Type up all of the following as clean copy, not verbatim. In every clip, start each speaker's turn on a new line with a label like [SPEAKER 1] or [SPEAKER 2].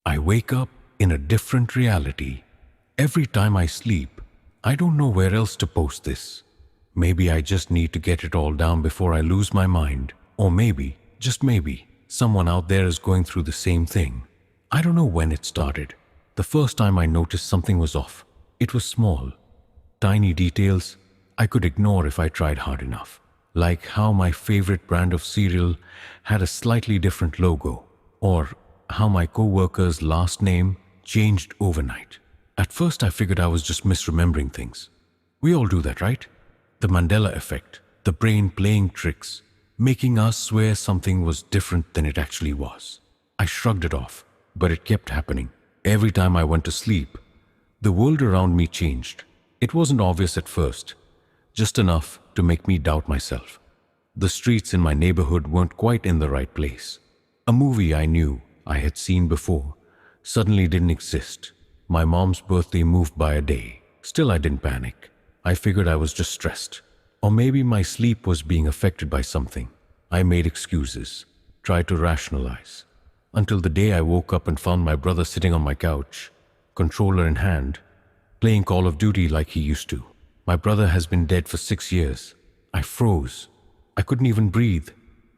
[SPEAKER 1] I wake up in a different reality. Every time I sleep, I don't know where else to post this. Maybe I just need to get it all down before I lose my mind. Or maybe, just maybe, someone out there is going through the same thing. I don't know when it started. The first time I noticed something was off. It was small, tiny details I could ignore if I tried hard enough. Like how my favorite brand of cereal had a slightly different logo, or how my coworker's last name changed overnight. At first I figured I was just misremembering things. We all do that, right? The Mandela effect, the brain playing tricks, making us swear something was different than it actually was. I shrugged it off, but it kept happening. Every time I went to sleep, the world around me changed. It wasn't obvious at first, just enough to make me doubt myself. The streets in my neighborhood weren't quite in the right place. A movie I knew I had seen before suddenly didn't exist. My mom's birthday moved by a day. Still, I didn't panic. I figured I was just stressed. Or maybe my sleep was being affected by something. I made excuses, tried to rationalize, until the day I woke up and found my brother sitting on my couch, controller in hand, playing Call of Duty like he used to. My brother has been dead for 6 years. I froze. I couldn't even breathe.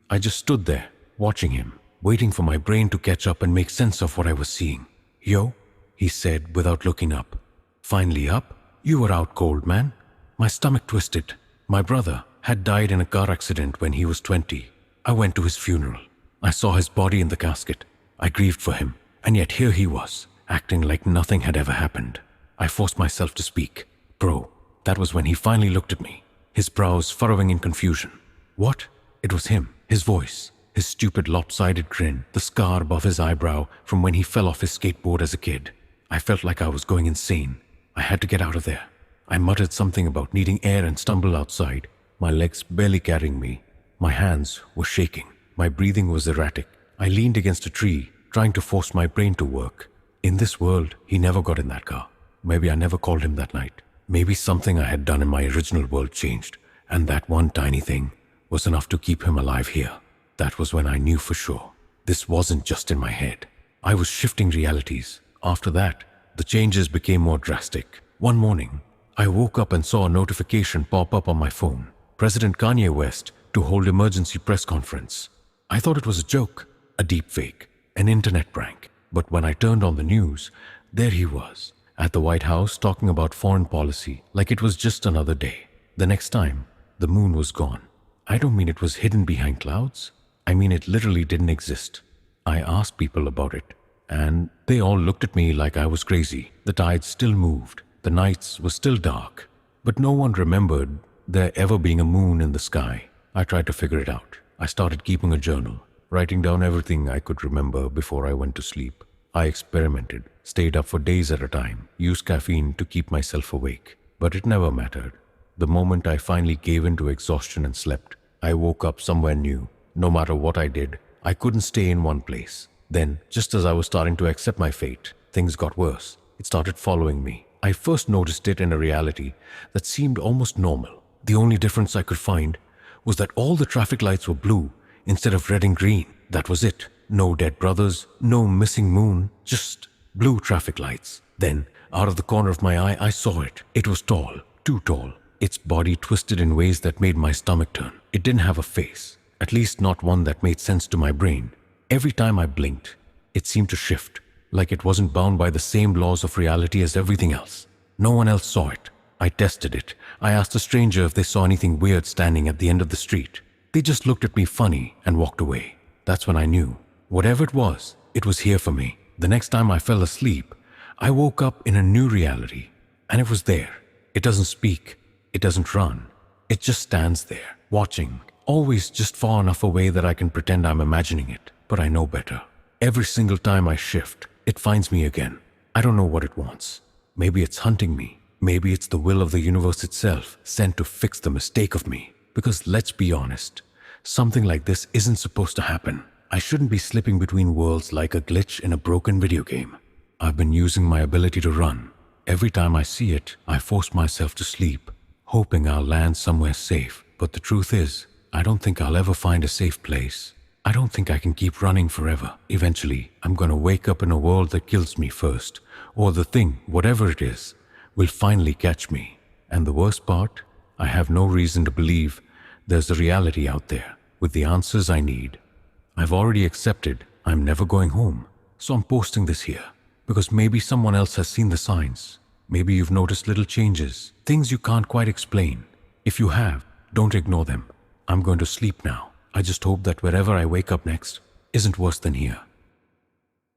[SPEAKER 1] I just stood there, watching him, waiting for my brain to catch up and make sense of what I was seeing. "Yo," he said without looking up. "Finally up? You were out cold, man." My stomach twisted. My brother had died in a car accident when he was 20. I went to his funeral. I saw his body in the casket. I grieved for him. And yet here he was, acting like nothing had ever happened. I forced myself to speak. "Bro." That was when he finally looked at me, his brows furrowing in confusion. What? It was him, his voice, his stupid lopsided grin, the scar above his eyebrow from when he fell off his skateboard as a kid. I felt like I was going insane. I had to get out of there. I muttered something about needing air and stumbled outside, my legs barely carrying me. My hands were shaking. My breathing was erratic. I leaned against a tree, trying to force my brain to work. In this world, he never got in that car. Maybe I never called him that night. Maybe something I had done in my original world changed, and that one tiny thing was enough to keep him alive here. That was when I knew for sure. This wasn't just in my head. I was shifting realities. After that, the changes became more drastic. One morning, I woke up and saw a notification pop up on my phone. President Kanye West to hold emergency press conference. I thought it was a joke, a deep fake, an internet prank. But when I turned on the news, there he was, at the White House talking about foreign policy like it was just another day. The next time, the moon was gone. I don't mean it was hidden behind clouds. I mean it literally didn't exist. I asked people about it, and they all looked at me like I was crazy. The tides still moved. The nights were still dark. But no one remembered there ever being a moon in the sky. I tried to figure it out. I started keeping a journal, writing down everything I could remember before I went to sleep. I experimented, stayed up for days at a time, used caffeine to keep myself awake. But it never mattered. The moment I finally gave in to exhaustion and slept, I woke up somewhere new. No matter what I did, I couldn't stay in one place. Then, just as I was starting to accept my fate, things got worse. It started following me. I first noticed it in a reality that seemed almost normal. The only difference I could find was that all the traffic lights were blue instead of red and green. That was it. No dead brothers, no missing moon, just blue traffic lights. Then, out of the corner of my eye, I saw it. It was tall, too tall. Its body twisted in ways that made my stomach turn. It didn't have a face, at least not one that made sense to my brain. Every time I blinked, it seemed to shift, like it wasn't bound by the same laws of reality as everything else. No one else saw it. I tested it. I asked a stranger if they saw anything weird standing at the end of the street. They just looked at me funny and walked away. That's when I knew. Whatever it was here for me. The next time I fell asleep, I woke up in a new reality, and it was there. It doesn't speak. It doesn't run. It just stands there, watching, always just far enough away that I can pretend I'm imagining it. But I know better. Every single time I shift, it finds me again. I don't know what it wants. Maybe it's hunting me. Maybe it's the will of the universe itself, sent to fix the mistake of me. Because let's be honest, something like this isn't supposed to happen. I shouldn't be slipping between worlds like a glitch in a broken video game. I've been using my ability to run. Every time I see it, I force myself to sleep, hoping I'll land somewhere safe. But the truth is, I don't think I'll ever find a safe place. I don't think I can keep running forever. Eventually, I'm gonna wake up in a world that kills me first, or the thing, whatever it is, will finally catch me. And the worst part, I have no reason to believe there's a reality out there with the answers I need. I've already accepted I'm never going home, so I'm posting this here because maybe someone else has seen the signs. Maybe you've noticed little changes, things you can't quite explain. If you have, don't ignore them. I'm going to sleep now. I just hope that wherever I wake up next isn't worse than here.